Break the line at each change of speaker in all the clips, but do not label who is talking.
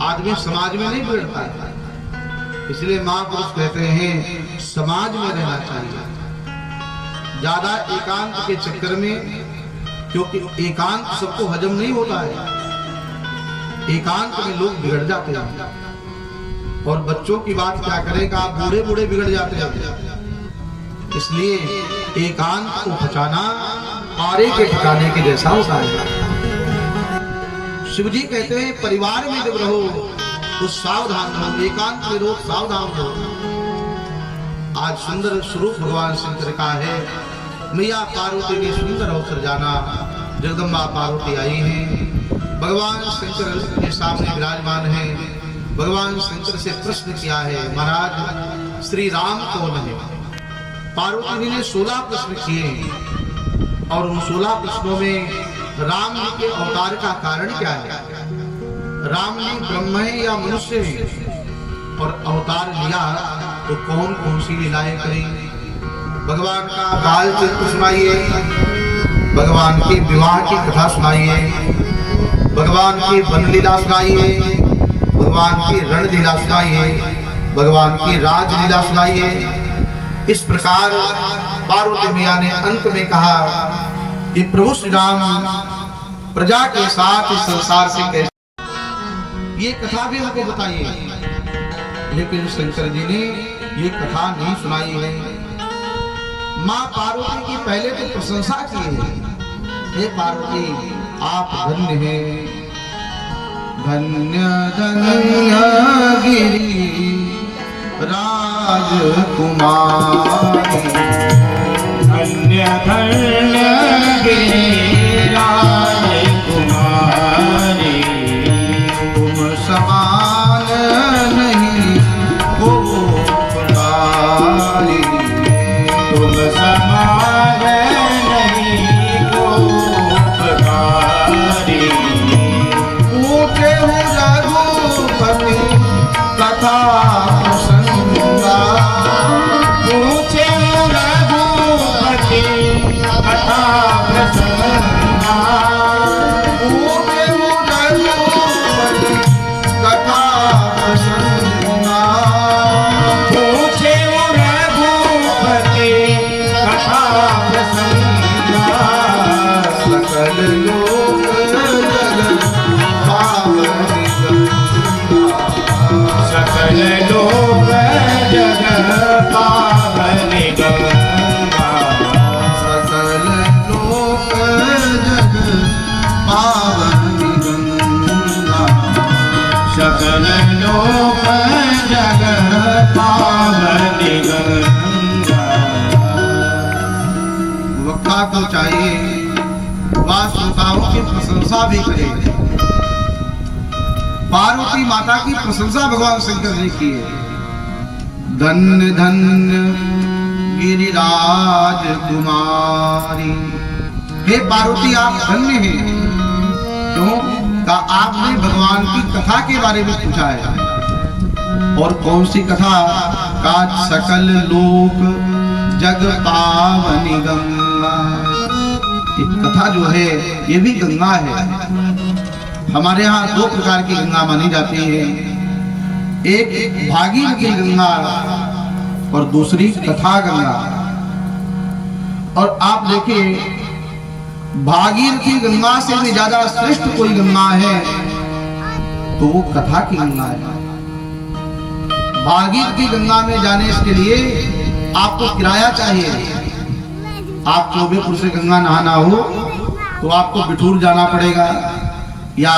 आदमी समाज में नहीं बिगड़ता है। इसलिए महापुरुष कहते हैं समाज में रहना चाहिए, ज्यादा एकांत के चक्कर में, क्योंकि एकांत सबको हजम नहीं होता है। एकांत में लोग बिगड़ जाते हैं, और बच्चों की बात क्या करेगा, आप बूढ़े बूढ़े बिगड़ जाते हैं। इसलिए एकांत को बचाना पारे के ठिकाने के जैसा होता है। शिव जी कहते हैं परिवार में जब रहो तो सावधान रहो, एकांत में रहो सावधान रहो। आज सुंदर स्वरूप भगवान शंकर का है, मैया पार्वती की सुंदर अवसर जाना, जगदम्बा पार्वती आई हैं, भगवान शंकर के सामने विराजमान है। भगवान शंकर से प्रश्न किया है, महाराज श्री राम कौन है? पार्वती जी ने 16 प्रश्न किए, और उन 16 प्रश्नों में राम जी के अवतार का कारण क्या है? राम जी ब्रह्म है या मनुष्य है? और अवतार लिया तो कौन कौन सी लीलाएं करें? भगवान का बाल चरित्र सुनाइए, भगवान की विवाह की कथा सुनाइए, भगवान की वन लीला सुनाइए, भगवान की रण लीला सुनाइए, भगवान की राज लीला सुनाइए। इस प्रकार पार्वती मैया ने अंत में कहा कि प्रभु श्री राम प्रजा के साथ इस संसार से कैसे, ये कथा भी हमको बताइए। लेकिन शंकर जी ने ये कथा नहीं सुनाई है। माँ पार्वती की पहले तो प्रशंसा की है, हे पार्वती आप धन्य हैं, धन्य धन्य गिरी राजकुमारी,
धन्य धन्य गिरी राजकुमारी,
तुम समान नहीं को पुकारी,
तुम समान नहीं को पुकारी।
ऊँचे हो रघुपति कथा प्रसंगा,
ऊँचे रघुपति कथा प्रसंगा,
ऊँचे हो रघुपति कथा प्रसंगा,
ऊँचे रघुपति कथा प्रसंगा।
सकल लोक जगत पावनी गंगा,
सकल लोक जग पावनी गंगा,
सकल लोक जग पावनी गंगा,
सकल लोक जग पावनी गंगा।
वक्ता को चाहिए वह श्रोताओं की प्रशंसा भी करे। पार्वती माता की प्रशंसा भगवान शंकर ने की है। धन्य धन्य गिरिराज कुमारी, हे पार्वती आप धन्य हैं। क्यों? का आपने भगवान की कथा के बारे में पूछा है। और कौन सी कथा? का सकल लोक जग पावनी गंगा। एक कथा जो है ये भी गंगा है। हमारे यहाँ 2 प्रकार की गंगा मानी जाती है, एक भागीरथी गंगा और दूसरी कथा गंगा। और आप देखिए भागीरथी गंगा से भी ज्यादा श्रेष्ठ कोई गंगा है तो वो कथा की गंगा है। भागीरथी गंगा में जाने के लिए आपको किराया चाहिए। आप चौबेपुर से गंगा नहाना हो तो आपको बिठूर जाना पड़ेगा या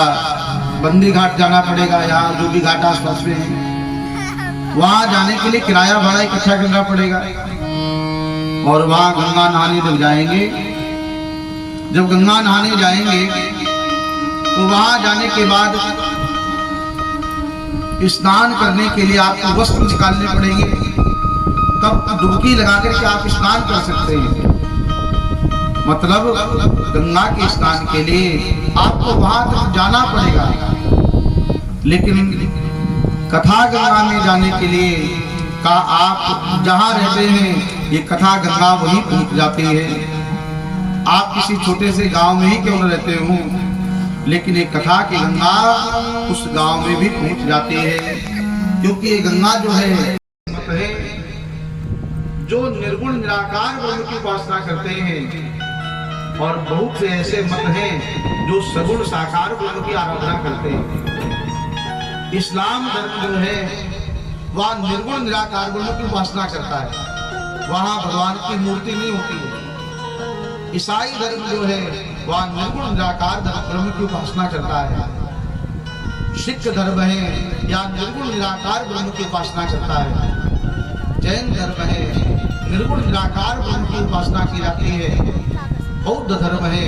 बंदी घाट जाना पड़ेगा, या जो भी घाट आसपास में है वहां जाने के लिए किराया भाड़ा इकट्ठा करना पड़ेगा। और वहां गंगा नहाने जब जाएंगे, जब गंगा नहाने जाएंगे तो वहां जाने के बाद स्नान करने के लिए आपको वस्त्र निकालने पड़ेंगे, तब डुबकी लगा करके आप स्नान कर सकते हैं। मतलब गंगा के स्नान के लिए आपको वहां तक जाना पड़ेगा। लेकिन कथा गंगा में जाने के लिए का आप जहां रहते हैं ये कथा गंगा वहीं पहुंच जाती है। आप किसी छोटे से गांव में ही क्यों न रहते हो, लेकिन ये कथा की गंगा उस गांव में भी पहुंच जाती है, क्योंकि ये गंगा जो है मत है जो निर्गुण निराकार ब्रह्म की उपासना करते हैं, और बहुत से ऐसे मत हैं जो सगुण साकार ब्रह्म की आराधना करते हैं। इस्लाम धर्म जो है वह निर्गुण निराकार ब्रह्म की उपासना करता है, वहां भगवान की मूर्ति नहीं होती है। ईसाई धर्म जो है वह निर्गुण निराकार ब्रह्म की उपासना करता है। सिख धर्म है या निर्गुण निराकार ब्रह्म की उपासना करता है। जैन धर्म है निर्गुण निराकार ब्रह्म की उपासना की जाती है। बौद्ध धर्म है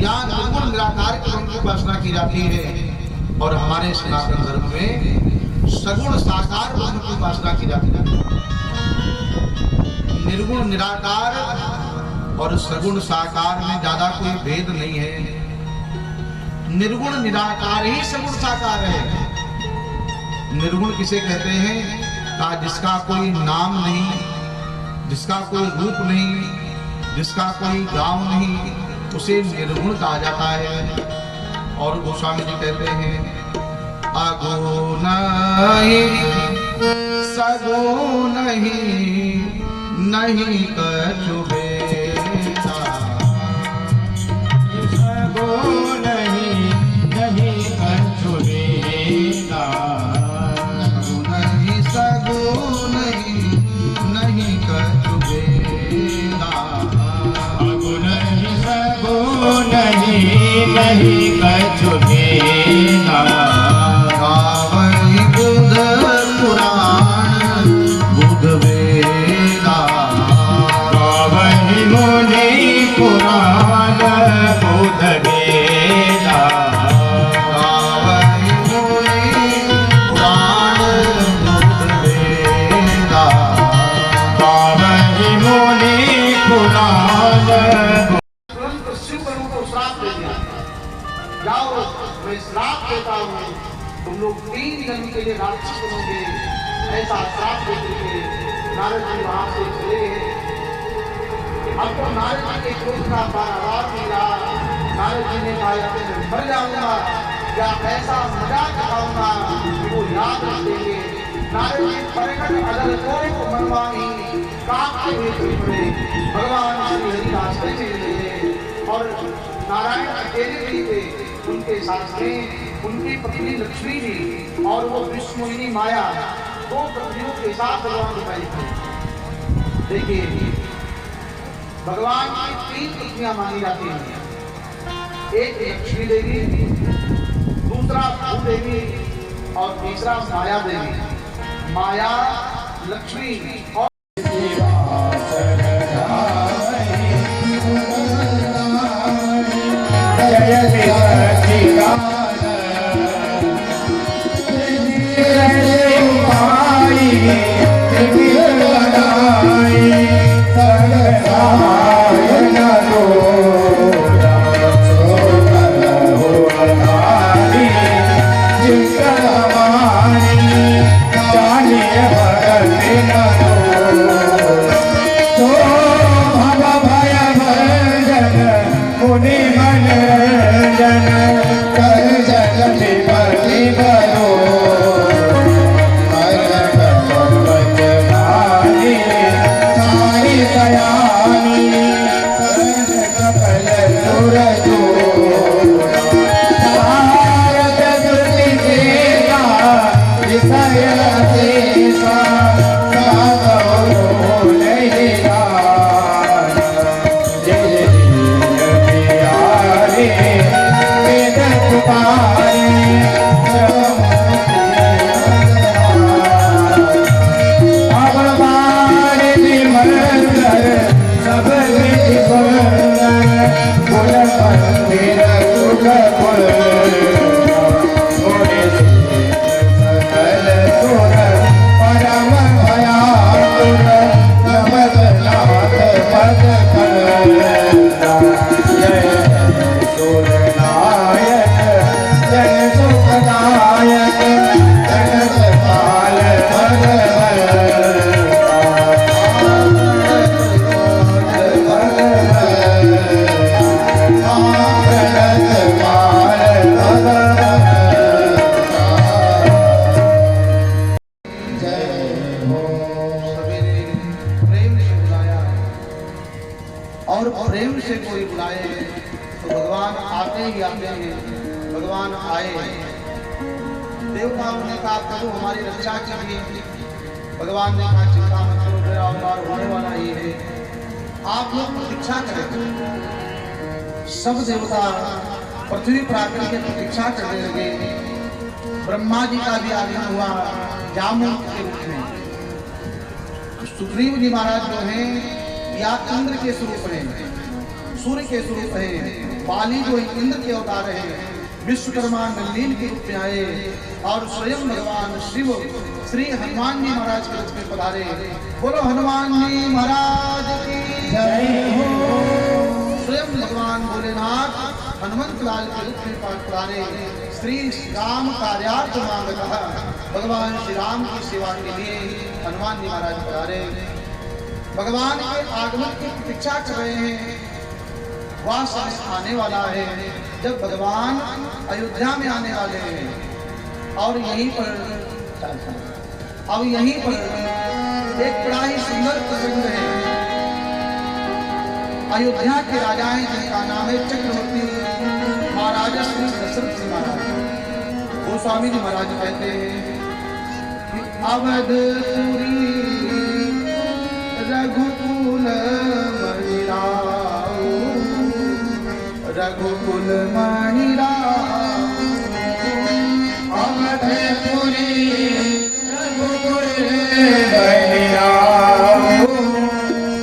या निर्गुण निराकार ब्रह्म की उपासना की जाती है। और हमारे सनातन धर्म में सगुण साकार ब्रह्म की उपासना की जाती है। निर्गुण निराकार और सगुण साकार में ज्यादा कोई भेद नहीं है। निर्गुण निराकार ही सगुण साकार है। निर्गुण किसे कहते हैं? कहा जिसका कोई नाम नहीं, जिसका कोई रूप नहीं, जिसका कोई गांव नहीं, उसे निर्गुण कहा जाता है। और गोस्वामी जी कहते हैं अगुण सगुण नहीं कछु बेटा,
सगुण नहीं कछु बेटा,
सगुण नहीं कछु बेटा,
अगुण सगुण नहीं कछु बेटा,
गावहि बुध पुराण बुध वेदा,
गावहि मुनि पुराण बुध वेदा,
गावहि मुनि पुराण बुध वेदा,
गावहि मुनि पुराण।
तुरंत शिव प्रभु को श्राप दे दिया, जाओ मैं श्राप देता हूँ, तुम लोग 3 जन्म के लिए राक्षस बनोगे। ऐसा श्राप देते हुए नारद जी वहां से चले। अब तो नारद जी के क्रोध का पारावार मिला। नारद जी ने कहा मैं मर जाऊंगा या ऐसा मजाक दिखाऊंगा कि वो याद रख देंगे। नारद जी प्रकट अदल को मनवाही कांपते हुए चल पड़े। भगवान श्री हरि रास्ते में मिले और नारायण अकेले नहीं थे, उनके साथ में उनकी पत्नी लक्ष्मी जी और वो विष्णुमोहिनी माया, 2 पत्नियों के साथ भगवान दिखाई थे। देखिए भगवान की 3 पत्नियां मानी जाती हैं। एक लक्ष्मी देवी, दूसरा भूदेवी और तीसरा माया देवी। माया, लक्ष्मी और आते ही आते भगवान आए। देवताओं ने कहा प्रभु हमारी रक्षा कीजिए। भगवान ने कहा चिंता मत करो, मेरा अवतार होने वाला ही है, आप लोग प्रतीक्षा करें। सब देवता पृथ्वी प्राकृति की प्रतीक्षा करने लगे। ब्रह्मा जी का भी आगमन हुआ जामुन के रूप में। सुग्रीव जी महाराज जो हैं या इंद्र के स्वरूप हैं, सूर्य के स्वरूप हैं। बाली जो इंद्र के अवतार हैं। विश्वकर्मा नलिन के रूप में आए और स्वयं भगवान शिव श्री हनुमान जी महाराज के रूप में पधारे। बोलो हनुमान जी महाराज की जय हो। स्वयं भगवान भोलेनाथ हनुमंत लाल के रूप में पधारे। श्री राम कार्यार्थ मांगता भगवान श्री राम की सेवा के लिए हनुमान जी महाराज पधारे। भगवान के आगमन की प्रतीक्षा कर रहे हैं। वह समय आने वाला है जब भगवान अयोध्या में आने वाले हैं। और यहीं पर अब यहीं पर एक बड़ा ही सुंदर प्रसंग है। अयोध्या के राजा हैं जिनका नाम है चक्रवर्ती महाराजा श्री दशरथ जी महाराज। गोस्वामी जी महाराज कहते हैं कि अवधपुरी रघुकुल मणि राव, रघुकुल मणि राव,
अवधपुरी रघुकुल मणि राव,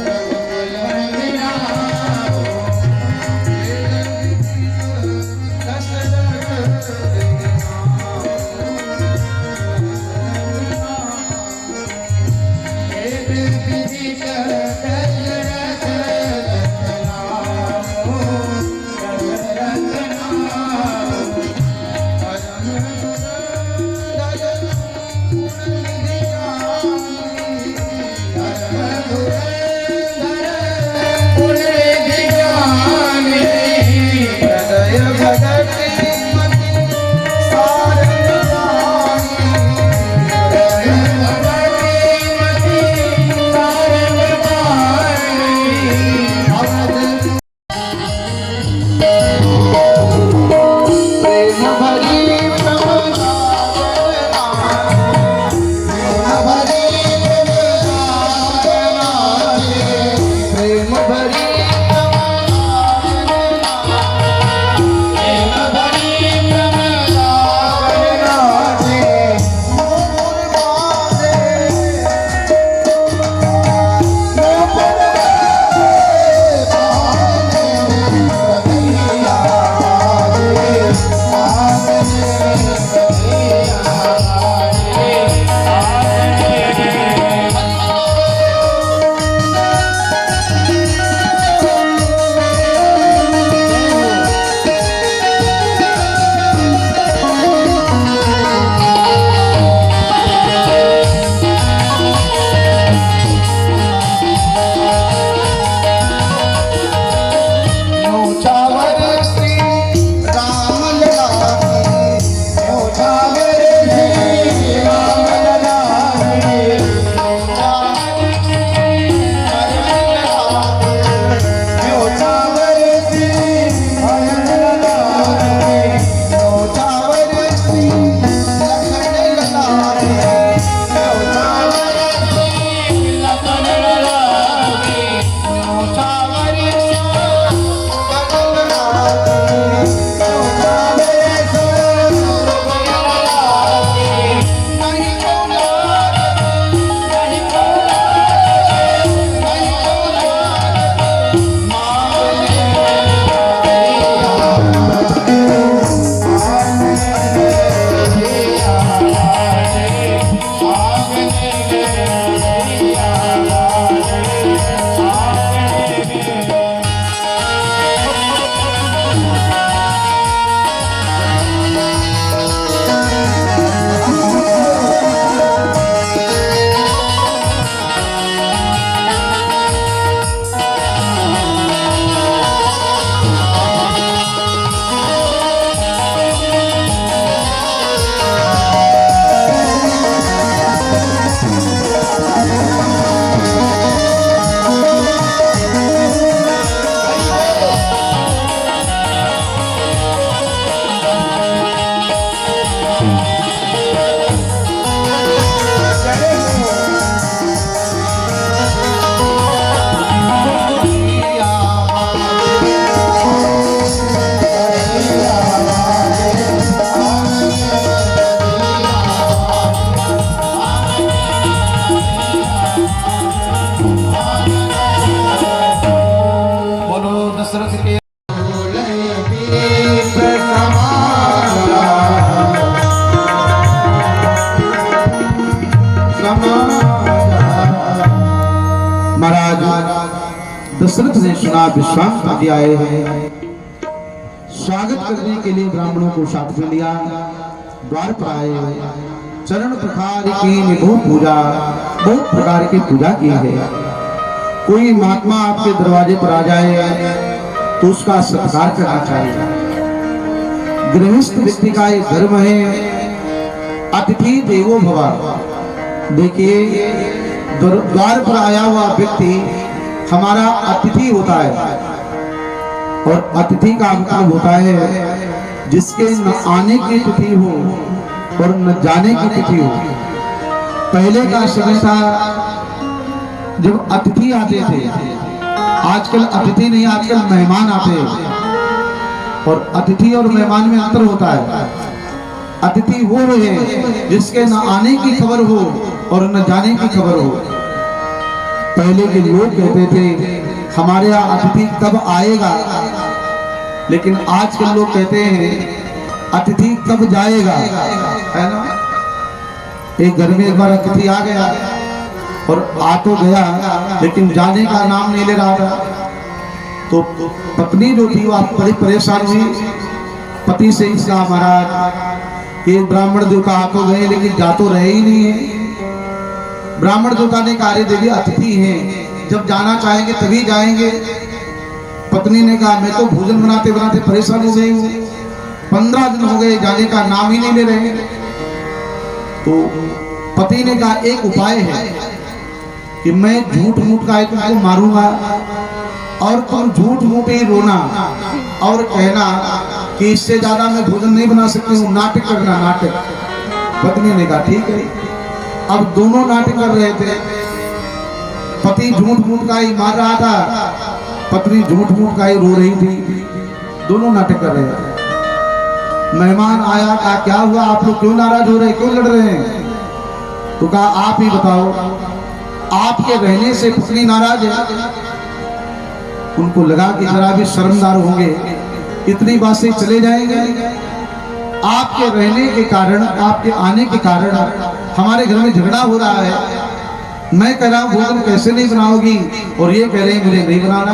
रघुकुल मणि राव, दशरथ
दशरथ ने सुना विश्वामित्र जी आए हैं। स्वागत करने के लिए ब्राह्मणों को साथ में लिया, द्वार पर आए, चरण प्रकार की निभो पूजा, बहुत प्रकार की पूजा की है। कोई महात्मा आपके दरवाजे पर आ जाए तो उसका सत्कार करना चाहिए। गृहस्थ व्यक्ति का एक धर्म है, अतिथि देवो भव। देखिए, द्वार पर आया हुआ व्यक्ति हमारा अतिथि होता है, और अतिथि का मतलब होता है जिसके न आने की तिथि हो और न जाने की तिथि हो। पहले का समय था जब अतिथि आते थे, आजकल अतिथि नहीं, आजकल मेहमान आते हैं। और अतिथि और मेहमान में अंतर होता है। अतिथि वो है जिसके न आने की खबर हो और न जाने की खबर हो। पहले के लोग कहते थे हमारे यहाँ अतिथि कब आएगा, लेकिन आज के लोग कहते हैं अतिथि कब जाएगा, है ना। एक घर में एक बार अतिथि आ गया और आ तो गया, लेकिन जाने का नाम नहीं ले रहा था। तो पत्नी जो थी वो बड़ी परेशान हुई, पति से इसका महाराज ये ब्राह्मण देवता आ तो गए लेकिन जा तो रहे ही नहीं है। ब्राह्मण देवता ने कहा देवी अतिथि हैं, जब जाना चाहेंगे तभी जाएंगे। पत्नी ने कहा मैं तो भोजन बनाते बनाते परेशान हो गई हूँ, 15 दिन हो गए जाने का नाम ही नहीं ले रहे। तो पति ने कहा एक उपाय है कि मैं झूठ मूठ का तुमको मारूंगा और तुम झूठ मूठ ही रोना और कहना कि इससे ज्यादा मैं भोजन नहीं बना सकती हूँ, नाटक करना, नाटक। पत्नी ने कहा ठीक है। अब दोनों नाटक कर रहे थे, पति झूठ मूठ का ही मार रहा था, पत्नी झूठ मूठ का ही रो रही थी, दोनों नाटक कर रहे थे। मेहमान आया, कहा क्या हुआ, आप लोग क्यों नाराज हो रहे, क्यों लड़ रहे हैं? तो कहा आप ही बताओ, आपके रहने से पत्नी नाराज है। उनको लगा कि जरा भी शर्मदार होंगे, इतनी बात से चले जाएंगे। आपके रहने के कारण, आपके आने के कारण हमारे घर में झगड़ा हो रहा है। मैं कह रहा हूं भोजन कैसे नहीं बनाओगी और ये कह रहे हैं मुझे नहीं बनाना।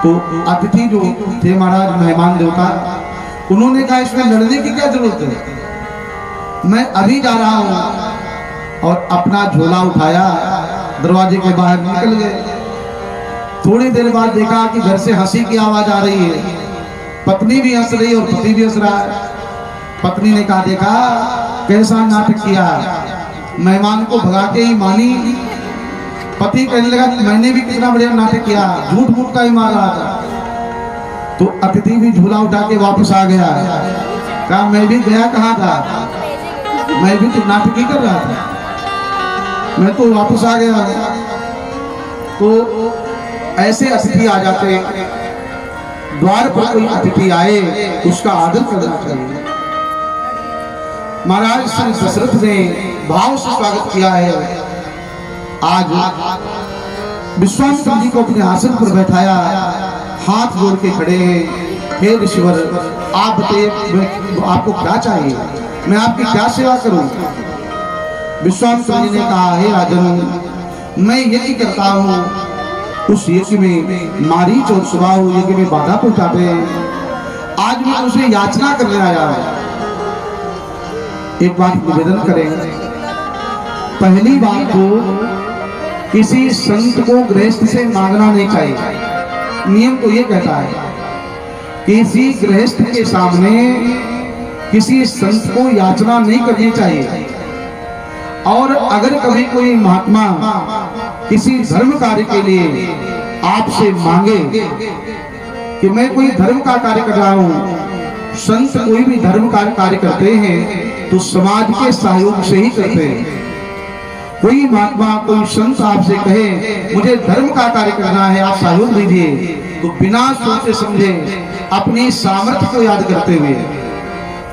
तो अतिथि जो थे महाराज, मेहमान देवता, उन्होंने कहा इसमें लड़ने की क्या जरूरत है, मैं अभी जा रहा हूं। और अपना झोला उठाया, दरवाजे के बाहर निकल गए। थोड़ी देर बाद देखा कि घर से हंसी की आवाज आ रही है, पत्नी भी हंस रही और पति भी हंस रहा है। पत्नी ने कहा देखा कैसा नाटक किया, मेहमान को भगा के ही मानी। पति कहने लगा मैंने भी कितना बढ़िया नाटक किया, झूठ मूठ का ही मार रहा था। तो अतिथि भी झूला उठा के वापस आ गया, कहा मैं भी गया कहाँ था, मैं भी तो नाटक ही कर रहा था, मैं तो वापस आ गया। तो ऐसे अतिथि आ जाते, द्वार पर कोई अतिथि आए उसका आदर करना चाहिए। महाराज श्री दशरथ ने भाव से स्वागत किया है। आज विश्वामित्र जी को अपने आसन पर बैठाया, हाथ जोड़ के खड़े हैं, हे ऋषिवर आप बताइए आपको क्या चाहिए, मैं आपकी क्या सेवा करूं। विश्वामित्र जी ने कहा हे राजन, मैं यज्ञ करता हूं, उस यज्ञ में मारीच और सुबाहु यज्ञ में बाधा पहुंचाते हैं। आज मैं उसे याचना करने आया हूं। एक बात निवेदन करें, पहली बात तो किसी संत को गृहस्थ से मांगना नहीं चाहिए। नियम तो ये कहता है किसी गृहस्थ के सामने किसी संत को याचना नहीं करनी चाहिए। और अगर कभी कोई महात्मा किसी धर्म कार्य के लिए आपसे मांगे कि मैं कोई धर्म का कार्य कर रहा हूं, संत कोई भी धर्म का कार्य करते हैं तो समाज के सहयोग से ही करते हैं। कोई महात्मा कोई संत आपसे कहे मुझे धर्म का कार्य करना है, आप सहयोग दीजिए, तो बिना सोचे समझे अपनी सामर्थ्य को याद करते हुए,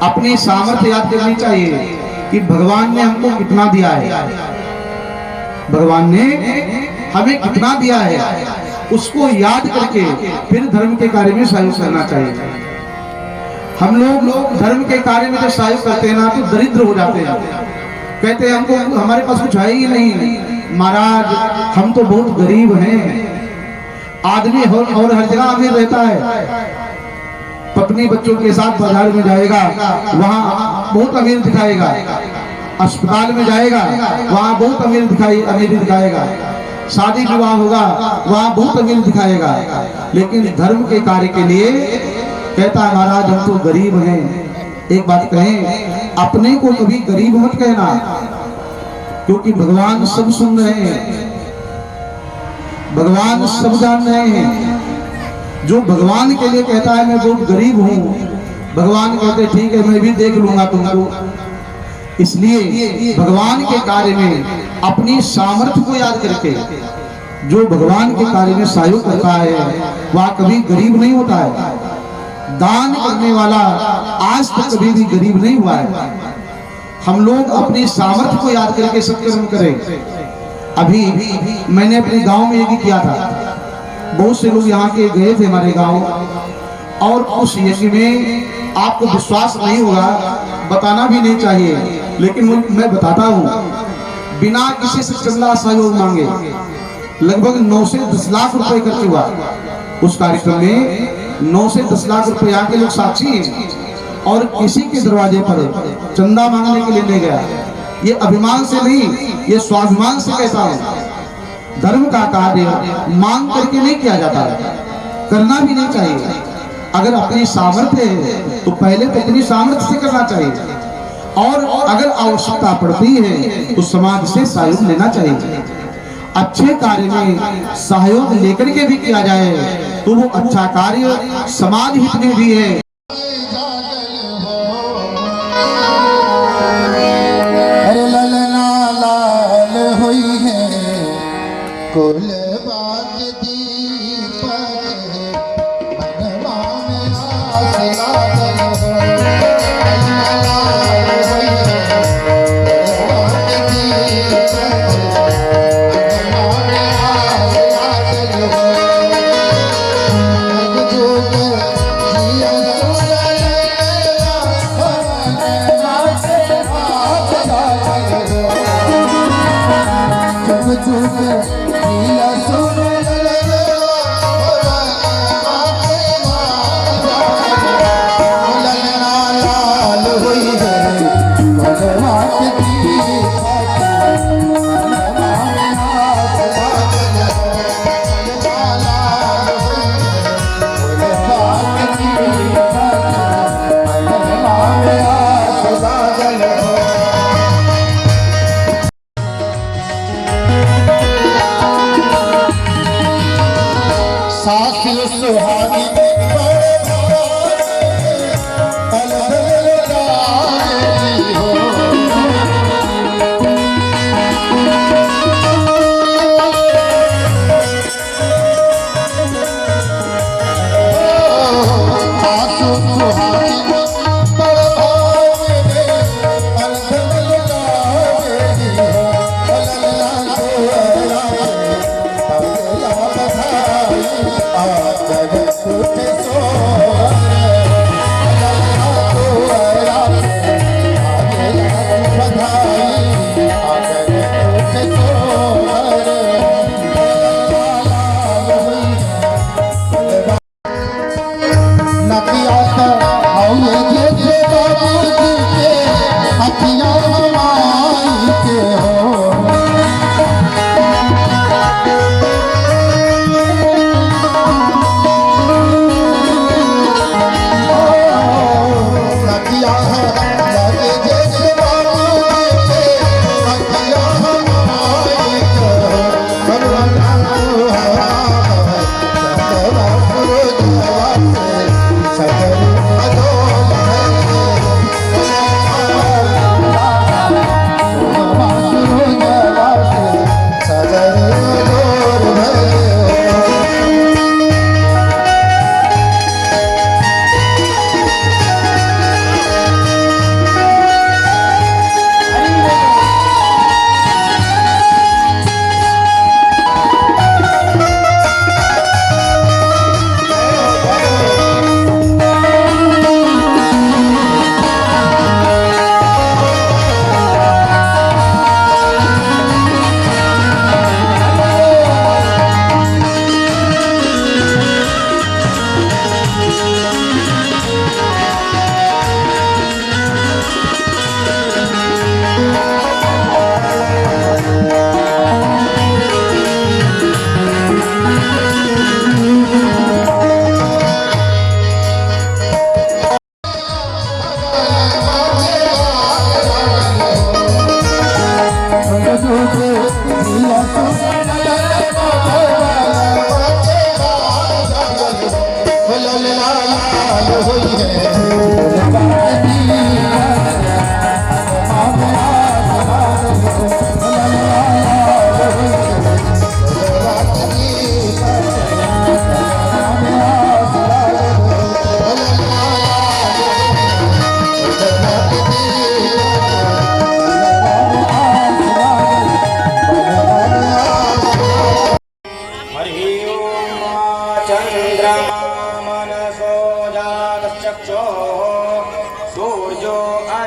अपनी सामर्थ्य याद करनी चाहिए कि भगवान ने हमको कितना दिया है, भगवान ने हमें कितना दिया है, उसको याद करके फिर धर्म के कार्य में सहयोग करना चाहिए। हम लोग धर्म के कार्य में जब सहयोग करते हैं ना तो दरिद्र हो जाते हैं, कहते हैं हमको हमारे पास कुछ है ही नहीं, महाराज हम तो बहुत गरीब हैं, आदमी और हर जगह अमीर रहता है, पत्नी बच्चों के साथ बाजार में जाएगा वहां बहुत अमीर दिखाएगा, अस्पताल में जाएगा वहां बहुत अमीर दिखाएगा, शादी विवाह होगा वहां बहुत अमीर दिखाएगा। लेकिन धर्म के कार्य के लिए कहता है महाराज हम तो गरीब हैं। एक बात कहें, अपने को कभी गरीब मत कहना, क्योंकि भगवान सब सुन रहे हैं, भगवान सब जान रहे हैं। जो भगवान के लिए कहता है मैं बहुत गरीब हूं, भगवान कहते ठीक है मैं भी देख लूंगा तुमको। इसलिए भगवान के कार्य में अपनी सामर्थ्य को याद करके जो भगवान के कार्य में सहयोग करता है वह कभी गरीब नहीं होता है। दान करने वाला आज तक कभी भी गरीब नहीं हुआ है। हम लोग अपनी सामर्थ्य को याद करके सत्कर्म करें। अभी मैंने अपने गांव में यज्ञ किया था, बहुत से लोग यहाँ के गए थे हमारे गांव, और उस यज्ञ में आपको विश्वास नहीं होगा, बताना भी नहीं चाहिए, लेकिन मैं बताता हूँ, बिना किसी से चंदा सहयोग मांगे लगभग 9 से 10 लाख रुपए खर्च हुआ। उस कार्यक्रम में 9 से 10 लाख रुपए यहाँ के लोग साक्षी हैं, और किसी के दरवाजे पर चंदा मांगने के लिए ले गया। ये अभिमान से नहीं, ये स्वाभिमान से कहता हूँ। धर्म का कार्य मांग करके नहीं किया जाता, करना भी नहीं चाहिए। अगर अपनी सामर्थ्य है तो पहले तो अपनी सामर्थ्य से करना चाहिए, और अगर आवश्यकता पड़ती है तो समाज से सहयोग लेना चाहिए। अच्छे कार्य में सहयोग लेकर के भी किया जाए तो वो अच्छा कार्य समाज हित में भी है।
अरे ललना लाल हुई है कुल बात दीपक मनवा में आस लागल हो। ललना लाल हुई है कुल बात दीपक मनवा में आस लागल हो। जुग जुग जिया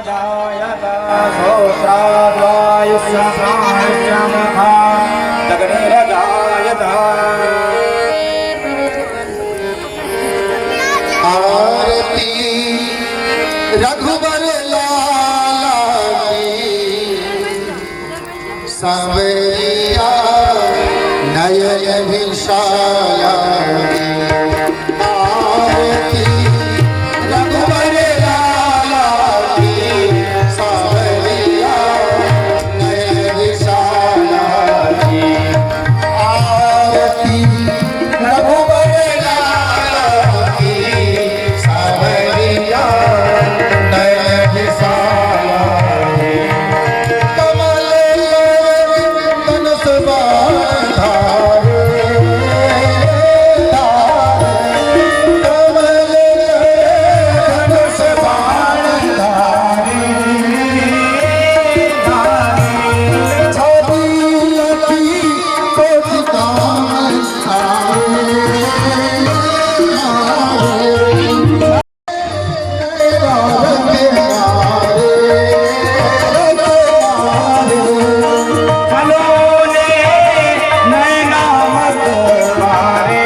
जायत श्रोत्राद्वायुष्यमुखा दग्निर्जायत
आरती रघुबर लाला की सांवरिया नयन विशाला आरती रघुबर लाला की सांवरिया नयन विशाला की आरती रघुबर लाला की सांवरिया नयन विशाला की कमल तनस बाधारे कमल तनस बाधारे छवि लगी कोटिकान
फलोने नैना मत मारे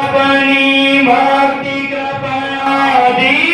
अपनी भक्ति कृपया दी